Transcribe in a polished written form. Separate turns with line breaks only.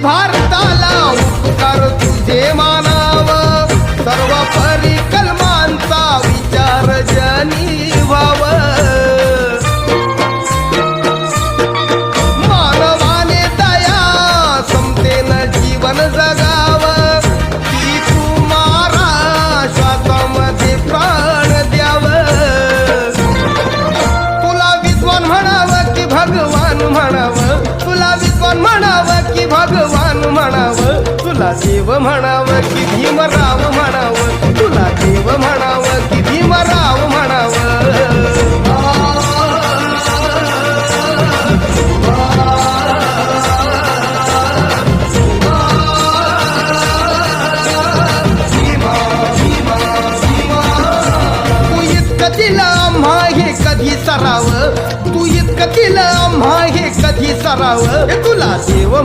भारताला उपकार तुझे मानाव सर्व परी कलमांचा विचार जनी व्हाव मानवाने दया समतेनं जीवन जगाव की तू मारा श्वासामध्ये प्राण द्याव तुला विद्वान म्हणावं की भगवान म्हणावं तुला विद्वान म्हणावं की भगवान म्हणावं तुला देव म्हणावं की भीमराव म्हणावं तुला देव म्हणावं की भीमराव म्हणावं तू इतकं दिलं आम्हा हे कधी सरावं तू इतकं दिलं आम्हा हे कधी सरावं तुला देव